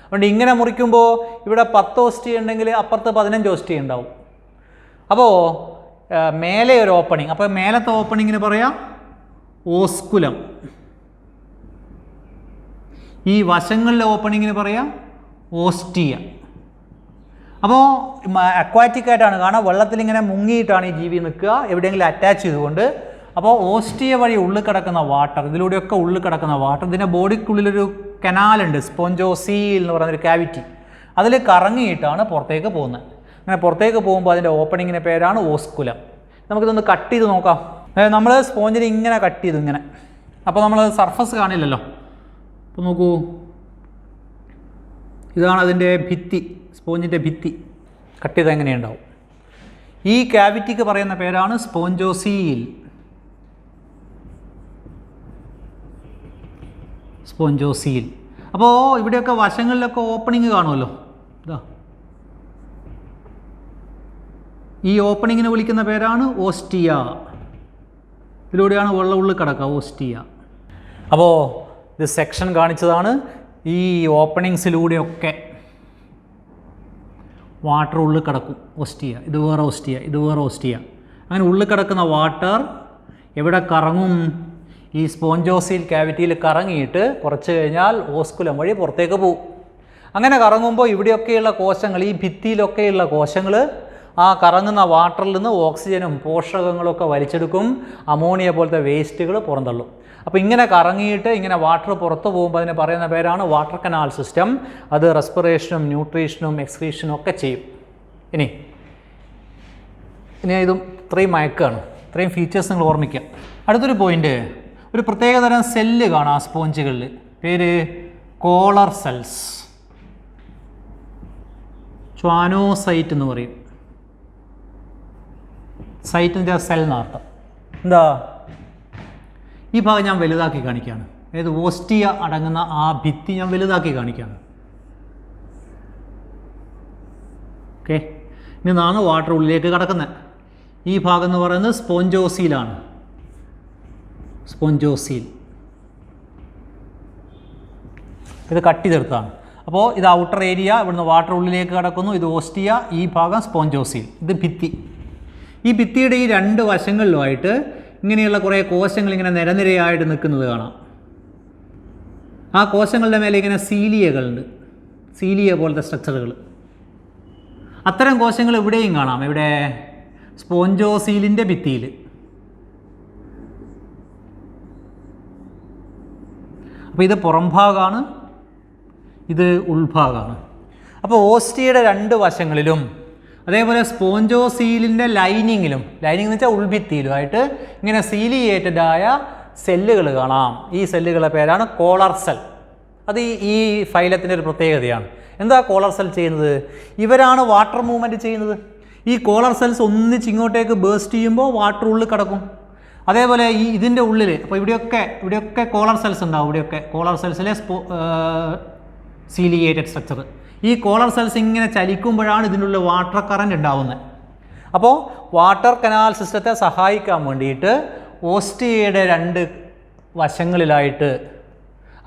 അതുകൊണ്ട് ഇങ്ങനെ മുറിക്കുമ്പോൾ ഇവിടെ 10 ഓസ്റ്റിയ ഉണ്ടെങ്കിൽ അപ്പുറത്ത് 15 ഓസ്റ്റിയ ഉണ്ടാവും. അപ്പോൾ മേലെ ഒരു ഓപ്പണിങ്. അപ്പോൾ മേലത്തെ ഓപ്പണിങ്ങിന് പറയാം ഓസ്കുലം. ഈ വശങ്ങളിലെ ഓപ്പണിങ്ങിന് പറയാം ഓസ്റ്റിയ. അപ്പോൾ അക്വാറ്റിക് ആയിട്ടാണ്. കാരണം വെള്ളത്തിലിങ്ങനെ മുങ്ങിയിട്ടാണ് ഈ ജീവി നിൽക്കുക, എവിടെയെങ്കിലും അറ്റാച്ച് ചെയ്തുകൊണ്ട്. അപ്പോൾ ഓസ്റ്റിയ വഴി ഉള്ളിൽ കിടക്കുന്ന വാട്ടർ, ഇതിലൂടെയൊക്കെ ഉള്ളിൽ കിടക്കുന്ന വാട്ടർ, ഇതിൻ്റെ ബോഡിക്കുള്ളിലൊരു കനാലുണ്ട്, സ്പോഞ്ചോസീൽ എന്ന് പറയുന്നൊരു ക്യാവിറ്റി. അതിൽ കറങ്ങിയിട്ടാണ് പുറത്തേക്ക് പോകുന്നത്. അങ്ങനെ പുറത്തേക്ക് പോകുമ്പോൾ അതിൻ്റെ ഓപ്പണിങ്ങിൻ്റെ പേരാണ് ഓസ്കുലം. നമുക്കിതൊന്ന് കട്ട് ചെയ്ത് നോക്കാം. നമ്മൾ സ്പോഞ്ചിനെ ഇങ്ങനെ കട്ട് ചെയ്തു ഇങ്ങനെ. അപ്പോൾ നമ്മൾ സർഫസ് കാണില്ലല്ലോ. അപ്പോൾ നോക്കൂ, ഇതാണ് അതിൻ്റെ ഭിത്തി, സ്പോഞ്ചിൻ്റെ ഭിത്തി. കട്ട് ചെയ്ത് എങ്ങനെയുണ്ടാവും. ഈ ക്യാവിറ്റിക്ക് പറയുന്ന പേരാണ് സ്പോഞ്ചോസീൽ. സ്പോഞ്ചോസീൽ. അപ്പോൾ ഇവിടെയൊക്കെ വശങ്ങളിലൊക്കെ ഓപ്പണിങ് കാണുമല്ലോ. ഇതാ ഈ ഓപ്പണിങ്ങിനെ വിളിക്കുന്ന പേരാണ് ഓസ്റ്റിയ. ഇതിലൂടെയാണ് വെള്ളം ഉള്ളിൽ കിടക്കുക, ഓസ്റ്റിയ. അപ്പോൾ ഇത് സെക്ഷൻ കാണിച്ചതാണ്. ഈ ഓപ്പണിങ്സിലൂടെയൊക്കെ വാട്ടർ ഉള്ളിൽ കിടക്കും, ഓസ്റ്റിയ. ഇത് വേറെ ഓസ്റ്റിയ, ഇത് വേറെ ഓസ്റ്റിയ. അങ്ങനെ ഉള്ളിൽ കിടക്കുന്ന വാട്ടർ എവിടെ കറങ്ങും? ഈ സ്പോഞ്ചോസീൽ ക്യാവിറ്റിയിൽ കറങ്ങിയിട്ട് കുറച്ച് കഴിഞ്ഞാൽ ഓസ്കുലം വഴി പുറത്തേക്ക് പോകും. അങ്ങനെ കറങ്ങുമ്പോൾ ഇവിടെയൊക്കെയുള്ള കോശങ്ങൾ, ഈ ഭിത്തിയിലൊക്കെയുള്ള കോശങ്ങൾ ആ കറങ്ങുന്ന വാട്ടറിൽ നിന്ന് ഓക്സിജനും പോഷകങ്ങളൊക്കെ വലിച്ചെടുക്കും. അമോണിയ പോലത്തെ വേസ്റ്റുകൾ പുറന്തള്ളും. അപ്പോൾ ഇങ്ങനെ കറങ്ങിയിട്ട് ഇങ്ങനെ വാട്ടർ പുറത്ത് പോകുമ്പോൾ അതിന് പറയുന്ന പേരാണ് വാട്ടർ കനാൽ സിസ്റ്റം. അത് റെസ്പിറേഷനും ന്യൂട്രീഷനും എക്സ്ക്രീഷനും ഒക്കെ ചെയ്യും. ഇനി ഇതും ഇത്രയും മയക്കാണ്, ഇത്രയും ഫീച്ചേഴ്സ് നിങ്ങൾ ഓർമ്മിക്കുക. അടുത്തൊരു പോയിൻ്റ്, ഒരു പ്രത്യേകതരം സെല്ല് കാണാം സ്പോഞ്ചുകളിൽ, പേര് കോളർ സെൽസ്, ച്വാനോസൈറ്റ് എന്ന് പറയും. സൈറ്റിൻ്റെ സെൽ എന്നർത്ഥം. എന്താ ഈ ഭാഗം ഞാൻ വലുതാക്കി കാണിക്കുകയാണ്. അതായത് ഓസ്റ്റിയ അടങ്ങുന്ന ആ ഭിത്തി ഞാൻ വലുതാക്കി കാണിക്കുകയാണ്. ഓക്കെ, ഇനി നിന്നാണ് വാട്ടർ ഉള്ളിലേക്ക് കടക്കുന്നത്. ഈ ഭാഗം എന്ന് പറയുന്നത് സ്പോഞ്ചോസീലാണ്. സ്പോഞ്ചോസീൽ ഇത് കട്ട് ചെയ്തെടുത്താണ്. അപ്പോൾ ഇത് ഔട്ടർ ഏരിയ, ഇവിടുന്ന് വാട്ടർ ഉള്ളിലേക്ക് കടക്കുന്നു. ഇത് ഓസ്റ്റിയ, ഈ ഭാഗം സ്പോഞ്ചോസീൽ, ഇത് ഭിത്തി. ഈ ഭിത്തിയുടെ ഈ രണ്ട് വശങ്ങളിലുമായിട്ട് ഇങ്ങനെയുള്ള കുറേ കോശങ്ങൾ ഇങ്ങനെ നിരനിരയായിട്ട് നിൽക്കുന്നത് കാണാം. ആ കോശങ്ങളുടെ മേലെ ഇങ്ങനെ സീലിയകളുണ്ട്, സീലിയ പോലത്തെ സ്ട്രക്ചറുകൾ. അത്തരം കോശങ്ങൾ ഇവിടെയും കാണാം. ഇവിടെ സ്പോഞ്ചോസീലിൻ്റെ ഭിത്തിയിൽ. അപ്പോൾ ഇത് പുറം ഭാഗമാണ്, ഇത് ഉൾഭാഗമാണ്. അപ്പോൾ ഓസ്റ്റിയയുടെ രണ്ട് വശങ്ങളിലും അതേപോലെ സ്പോഞ്ചോസീലിൻ്റെ ലൈനിങ്ങിലും, ലൈനിങ് എന്ന് വെച്ചാൽ ഉൾഭിത്തിയിലുമായിട്ട് ഇങ്ങനെ സീലിയേറ്റഡ് ആയ സെല്ലുകൾ കാണാം. ഈ സെല്ലുകളുടെ പേരാണ് കോളർ സെൽ. അത് ഈ ഫൈലത്തിൻ്റെ ഒരു പ്രത്യേകതയാണ്. എന്താ കോളർ സെൽ ചെയ്യുന്നത്? ഇവരാണ് വാട്ടർ മൂവ്മെൻറ്റ് ചെയ്യുന്നത്. ഈ കോളർ സെൽസ് ഒന്നിച്ച് ഇങ്ങോട്ടേക്ക് ബേസ്റ്റ് ചെയ്യുമ്പോൾ വാട്ടർ ഉള്ളിൽ കിടക്കും. അതേപോലെ ഈ ഇതിൻ്റെ ഉള്ളിൽ, അപ്പോൾ ഇവിടെയൊക്കെ കോളർ സെൽസ് ഉണ്ടാവും. ഇവിടെയൊക്കെ കോളർ സെൽസിലെ സീലിയേറ്റഡ് സ്ട്രക്ചർ. ഈ കോളർ സെൽസ് ഇങ്ങനെ ചലിക്കുമ്പോഴാണ് ഇതിനുള്ള വാട്ടർ കറൻറ്റ് ഉണ്ടാവുന്നത്. അപ്പോൾ വാട്ടർ കനാൽ സിസ്റ്റത്തെ സഹായിക്കാൻ വേണ്ടിയിട്ട് ഓസ്റ്റിയയുടെ രണ്ട് വശങ്ങളിലായിട്ട്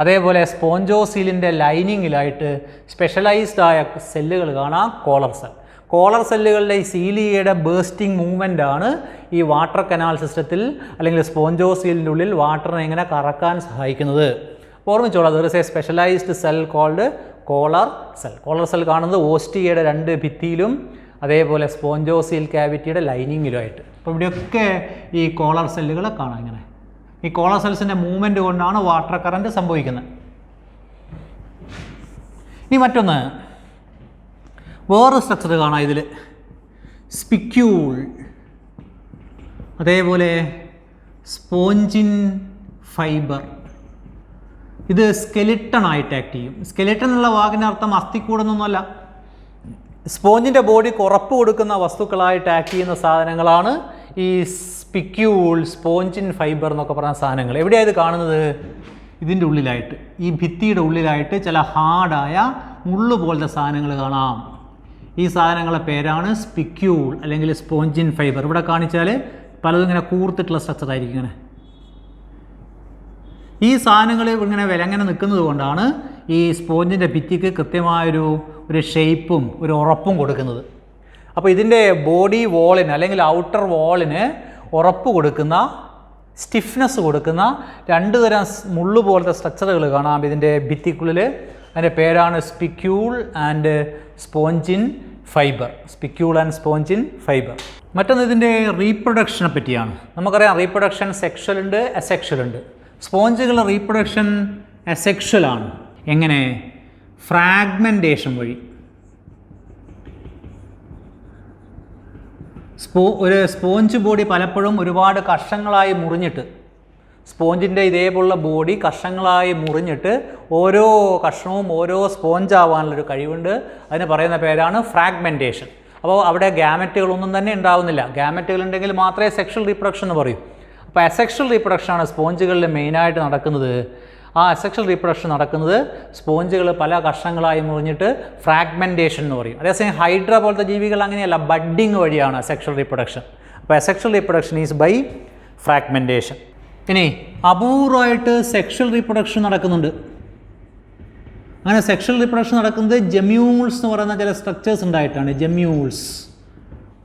അതേപോലെ സ്പോഞ്ചോസീലിൻ്റെ ലൈനിങ്ങിലായിട്ട് സ്പെഷ്യലൈസ്ഡ് ആയ സെല്ലുകൾ കാണാം, കോളർ സെൽ. കോളർ സെല്ലുകളുടെ ഈ സീലിയയുടെ ബേസ്റ്റിംഗ് മൂവ്മെൻ്റ് ആണ് ഈ വാട്ടർ കനാൽ സിസ്റ്റത്തിൽ അല്ലെങ്കിൽ സ്പോഞ്ചോസീലിൻ്റെ ഉള്ളിൽ വാട്ടറിനെ ഇങ്ങനെ കറക്കാൻ സഹായിക്കുന്നത്. ഓർമ്മിച്ചോളാം, there is a specialized cell called collar cell. Collar cell കാണുന്നത് ഓസ്റ്റിയയുടെ രണ്ട് ഭിത്തിയിലും അതേപോലെ സ്പോഞ്ചോസീൽ ക്യാവിറ്റിയുടെ ലൈനിങ്ങിലുമായിട്ട്. അപ്പോൾ ഇവിടെയൊക്കെ ഈ കോളർ സെല്ലുകളെ കാണാം. ഇങ്ങനെ ഈ കോളർ സെൽസിൻ്റെ മൂവ്മെൻറ്റ് കൊണ്ടാണ് വാട്ടർ കറൻറ്റ് സംഭവിക്കുന്നത്. ഇനി മറ്റൊന്ന്, വേറെ സ്ട്രക്ചർ കാണാം ഇതിൽ, സ്പിക്യൂൾ, അതേപോലെ സ്പോഞ്ചിൻ ഫൈബർ. ഇത് സ്കെലിട്ടൺ ആയിട്ട് ആക്ട് ചെയ്യും. സ്കെലിട്ടൺ എന്നുള്ള വാക്കിനർത്ഥം അസ്ഥിക്കൂടെന്നൊന്നുമല്ല. സ്പോഞ്ചിൻ്റെ ബോഡിക്ക് ഉറപ്പ് കൊടുക്കുന്ന വസ്തുക്കളായിട്ട് ആക്ട് ചെയ്യുന്ന സാധനങ്ങളാണ് ഈ സ്പിക്യൂൾ, സ്പോഞ്ചിൻ ഫൈബർ എന്നൊക്കെ പറയുന്ന സാധനങ്ങൾ. എവിടെയാണ് ഇത് കാണുന്നത്? ഇതിൻ്റെ ഉള്ളിലായിട്ട്, ഈ ഭിത്തിയുടെ ഉള്ളിലായിട്ട് ചില ഹാർഡായ മുള്ളു പോലത്തെ സാധനങ്ങൾ കാണാം. ഈ സാധനങ്ങളുടെ പേരാണ് സ്പിക്യൂൾ അല്ലെങ്കിൽ സ്പോഞ്ചിൻ ഫൈബർ. ഇവിടെ കാണിച്ചാൽ പലതും ഇങ്ങനെ കൂർത്തിട്ടുള്ള സ്ട്രക്ചർ ആയിരിക്കും. ഇങ്ങനെ ഈ സാധനങ്ങൾ ഇങ്ങനെ വിലങ്ങനെ നിൽക്കുന്നത് കൊണ്ടാണ് ഈ സ്പോഞ്ചിൻ്റെ ഭിത്തിക്ക് കൃത്യമായൊരു ഷേപ്പും ഒരു ഉറപ്പും കൊടുക്കുന്നത്. അപ്പോൾ ഇതിൻ്റെ ബോഡി വോളിന് അല്ലെങ്കിൽ ഔട്ടർ വോളിന് ഉറപ്പ് കൊടുക്കുന്ന, സ്റ്റിഫ്നെസ് കൊടുക്കുന്ന രണ്ട് തരം മുള്ളു പോലത്തെ സ്ട്രക്ചറുകൾ കാണാം ഇതിൻ്റെ ഭിത്തിക്കുള്ളിൽ. അതിൻ്റെ പേരാണ് spicule and spongin fibre. Spicule and spongin fibre. മറ്റൊന്ന് ഇതിൻ്റെ റീപ്രൊഡക്ഷനെ പറ്റിയാണ്. നമുക്കറിയാം റീപ്രൊഡക്ഷൻ സെക്ഷൽ ഉണ്ട്, അസെക്ഷൽ ഉണ്ട്. സ്പോഞ്ചുകളുടെ റീപ്രൊഡക്ഷൻ അസെക്ഷലാണ്. എങ്ങനെ? ഫ്രാഗ്മെൻറ്റേഷൻ വഴി. ഒരു സ്പോഞ്ച് ബോഡി പലപ്പോഴും ഒരുപാട് കഷങ്ങളായി മുറിഞ്ഞിട്ട്, സ്പോഞ്ചിൻ്റെ ഇതേപോലുള്ള ബോഡി കഷങ്ങളായി മുറിഞ്ഞിട്ട് ഓരോ കഷ്ണവും ഓരോ സ്പോഞ്ചാവാനുള്ളൊരു കഴിവുണ്ട്. അതിന് പറയുന്ന പേരാണ് ഫ്രാഗ്മെൻറ്റേഷൻ. അപ്പോൾ അവിടെ ഗ്യാമറ്റുകളൊന്നും തന്നെ ഉണ്ടാവുന്നില്ല. ഗ്യാമറ്റുകൾ ഉണ്ടെങ്കിൽ മാത്രമേ സെക്ഷൽ റീപ്രൊഡക്ഷൻ എന്ന് പറയൂ. അപ്പോൾ അസെക്ഷൽ റീപ്രൊഡക്ഷനാണ് സ്പോഞ്ചുകളിൽ മെയിനായിട്ട് നടക്കുന്നത്. ആ അസെക്ഷൽ റീപ്രൊഡക്ഷൻ നടക്കുന്നത് സ്പോഞ്ചുകൾ പല കഷ്ണങ്ങളായി മുറിഞ്ഞിട്ട് ഫ്രാഗ്മെൻറ്റേഷൻ എന്ന് പറയും. അതേസമയം ഹൈഡ്ര പോലത്തെ ജീവികൾ അങ്ങനെയല്ല, ബഡ്ഡിങ് വഴിയാണ് അസെക്ഷൽ റീപ്രൊഡക്ഷൻ. അപ്പോൾ asexual reproduction is by fragmentation. ഇനി അപൂർവമായിട്ട് സെക്ഷൽ റീപ്രൊഡക്ഷൻ നടക്കുന്നുണ്ട്. അങ്ങനെ സെക്ഷൽ റീപ്രൊഡക്ഷൻ നടക്കുന്നത് ജെമ്യൂൾസ് എന്ന് പറയുന്ന ചില സ്ട്രക്ചേഴ്സ് ഉണ്ടായിട്ടാണ്. Gemmules,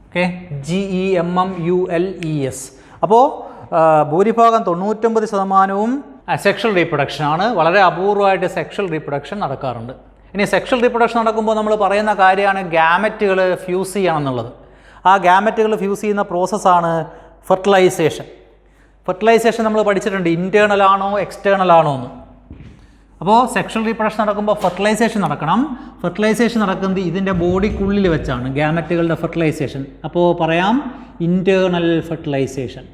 okay, GEMMULES. അപ്പോൾ ഭൂരിഭാഗം 99% അസെക്ഷൽ റീപ്രൊഡക്ഷനാണ്. വളരെ അപൂർവമായിട്ട് സെക്ഷൽ റീപ്രൊഡക്ഷൻ നടക്കാറുണ്ട്. ഇനി സെക്ഷൽ റീപ്രൊഡക്ഷൻ നടക്കുമ്പോൾ നമ്മൾ പറയുന്ന കാര്യമാണ് ഗാമറ്റുകൾ ഫ്യൂസ് ചെയ്യണം എന്നുള്ളത്. ആ ഗാമറ്റുകൾ ഫ്യൂസ് ചെയ്യുന്ന പ്രോസസ്സാണ് ഫെർട്ടിലൈസേഷൻ. ഫെർട്ടിലൈസേഷൻ നമ്മൾ പഠിച്ചിട്ടുണ്ട്, ഇൻറ്റേർണൽ ആണോ എക്സ്റ്റേണൽ ആണോ എന്ന്. അപ്പോൾ സെക്ഷൽ റീപ്രൊഡക്ഷൻ നടക്കുമ്പോൾ ഫെർട്ടിലൈസേഷൻ നടക്കണം. ഫെർട്ടിലൈസേഷൻ നടക്കുന്നത് ഇതിൻ്റെ ബോഡിക്കുള്ളിൽ വെച്ചാണ്, ഗ്യാമറ്റുകളുടെ ഫെർട്ടിലൈസേഷൻ. അപ്പോൾ പറയാം ഇൻറ്റേർണൽ ഫെർട്ടിലൈസേഷൻ.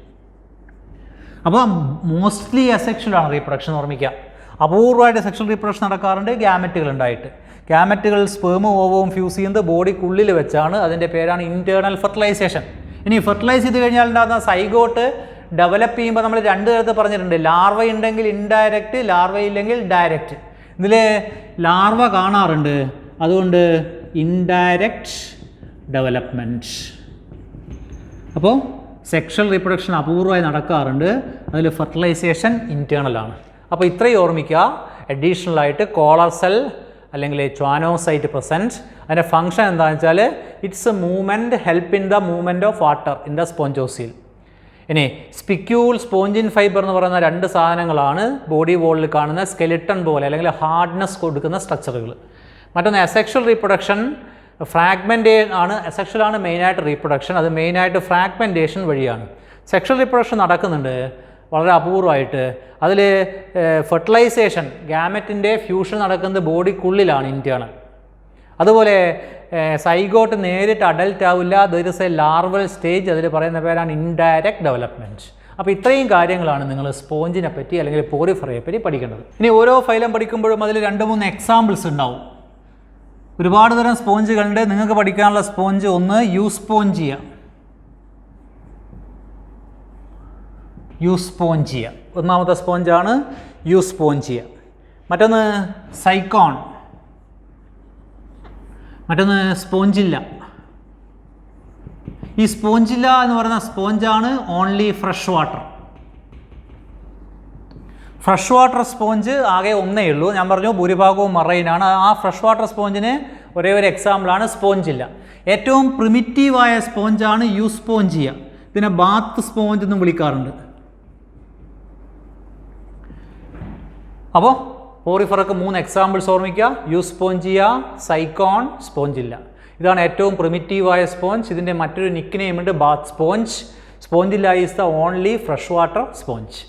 അപ്പോൾ മോസ്റ്റ്ലി അസെക്ഷലാണ് റീപ്രൊഡക്ഷൻ, ഓർമ്മിക്കുക. അപൂർവമായിട്ട് സെക്ഷൽ റീപ്രൊഡക്ഷൻ നടക്കാറുണ്ട് ഗ്യാമറ്റുകൾ ഉണ്ടായിട്ട്. ഗ്യാമറ്റുകൾ സ്പേമും ഓവവും ഫ്യൂസ് ചെയ്യുന്നത് ബോഡിക്കുള്ളിൽ വെച്ചാണ്, അതിൻ്റെ പേരാണ് ഇൻറ്റേർണൽ ഫെർട്ടിലൈസേഷൻ. ഇനി ഫെർട്ടിലൈസ് ചെയ്ത് കഴിഞ്ഞാൽ ഉണ്ടാകുന്ന സൈഗോട്ട് ഡെവലപ്പ് ചെയ്യുമ്പോൾ നമ്മൾ രണ്ട് തരത്തിൽ പറഞ്ഞിട്ടുണ്ട്. ലാർവ ഉണ്ടെങ്കിൽ ഇൻഡയറക്റ്റ്, ലാർവ ഇല്ലെങ്കിൽ ഡയറക്റ്റ്. ഇതിൽ ലാർവ കാണാറുണ്ട്, അതുകൊണ്ട് ഇൻഡയറക്റ്റ് ഡെവലപ്മെൻറ്റ്. അപ്പോൾ സെക്ഷൽ റീപ്രൊഡക്ഷൻ അപൂർവമായി നടക്കാറുണ്ട്, അതിൽ ഫെർട്ടിലൈസേഷൻ ഇൻറ്റേർണലാണ്. അപ്പോൾ ഇത്രയും ഓർമ്മിക്കുക. അഡീഷണലായിട്ട് കോളർ സെൽ അല്ലെങ്കിൽ ച്വാനോസൈറ്റ് പ്രസൻറ്റ്. അതിൻ്റെ ഫംഗ്ഷൻ എന്താണെന്ന് വെച്ചാൽ it's movement help in the movement of water in the സ്പോഞ്ചോസിൽ. ഇനി സ്പിക്യൂൾ, സ്പോഞ്ചിൻ ഫൈബർ എന്ന് പറയുന്ന രണ്ട് സാധനങ്ങളാണ് ബോഡി വോളിൽ കാണുന്ന സ്കെലിട്ടൺ പോലെ അല്ലെങ്കിൽ ഹാർഡ്നെസ് കൊടുക്കുന്ന സ്ട്രക്ചറുകൾ. മറ്റൊന്ന് അസെക്ഷൽ റീപ്രൊഡക്ഷൻ ഫ്രാഗ്മെൻറ്റേഷൻ ആണ്. അസെക്ഷലാണ് മെയിനായിട്ട് റീപ്രൊഡക്ഷൻ, അത് മെയിനായിട്ട് ഫ്രാഗ്മെൻറ്റേഷൻ വഴിയാണ്. സെക്ഷൽ റീപ്രൊഡക്ഷൻ നടക്കുന്നുണ്ട് വളരെ അപൂർവമായിട്ട്. അതിൽ ഫെർട്ടിലൈസേഷൻ, ഗ്യാമറ്റിൻ്റെ ഫ്യൂഷൻ നടക്കുന്നത് ബോഡിക്കുള്ളിലാണ്, ഇൻറ്റേർണൽ. അതുപോലെ സൈഗോട്ട് നേരിട്ട് അഡൽട്ട് ആവില്ല, there is A larval stage, അതിൽ പറയുന്ന പേരാണ് ഇൻഡയറക്റ്റ് ഡെവലപ്മെൻറ്റ്. അപ്പോൾ ഇത്രയും കാര്യങ്ങളാണ് നിങ്ങൾ സ്പോഞ്ചിനെ പറ്റി അല്ലെങ്കിൽ പോറിഫറയെ പറ്റി പഠിക്കേണ്ടത്. ഇനി ഓരോ ഫൈലം പഠിക്കുമ്പോഴും അതിൽ 2-3 എക്സാമ്പിൾസ് ഉണ്ടാവും. ഒരുപാട് തരം സ്പോഞ്ചുകളുണ്ട്. നിങ്ങൾക്ക് പഠിക്കാനുള്ള സ്പോഞ്ച് ഒന്ന് യൂസ്പോഞ്ചിയ, യൂസ്പോഞ്ചിയ ഒന്നാമത്തെ സ്പോഞ്ചാണ് യൂസ്പോഞ്ചിയ. മറ്റൊന്ന് സൈക്കോൺ, മറ്റൊന്ന് സ്പോഞ്ചില്ല. ഈ സ്പോഞ്ചില്ല എന്ന് പറയുന്ന സ്പോഞ്ചാണ് only fresh water. Fresh water sponge ആകെ ഒന്നേ ഉള്ളൂ. ഞാൻ പറഞ്ഞു ഭൂരിഭാഗവും മറൈനാണ്. ആ ഫ്രഷ് വാട്ടർ സ്പോഞ്ചിന് ഒരേ ഒരു എക്സാമ്പിളാണ് സ്പോഞ്ചില്ല. ഏറ്റവും പ്രിമിറ്റീവായ സ്പോഞ്ചാണ് യൂസ്പോഞ്ചിയ. ഇതിനെ ബാത്ത് സ്പോഞ്ച് എന്നും വിളിക്കാറുണ്ട്. അപ്പോൾ പോറിഫറക്ക് 3 എക്സാമ്പിൾസ് ഓർമ്മിക്കുക: യൂസ്പോഞ്ചിയ, സൈക്കോൺ, സ്പോഞ്ചില്ല. ഇതാണ് ഏറ്റവും പ്രിമിറ്റീവായ സ്പോഞ്ച്. ഇതിൻ്റെ മറ്റൊരു നിക്ക് നെയിം ഉണ്ട്, bath sponge. Spongilla is the only fresh water sponge.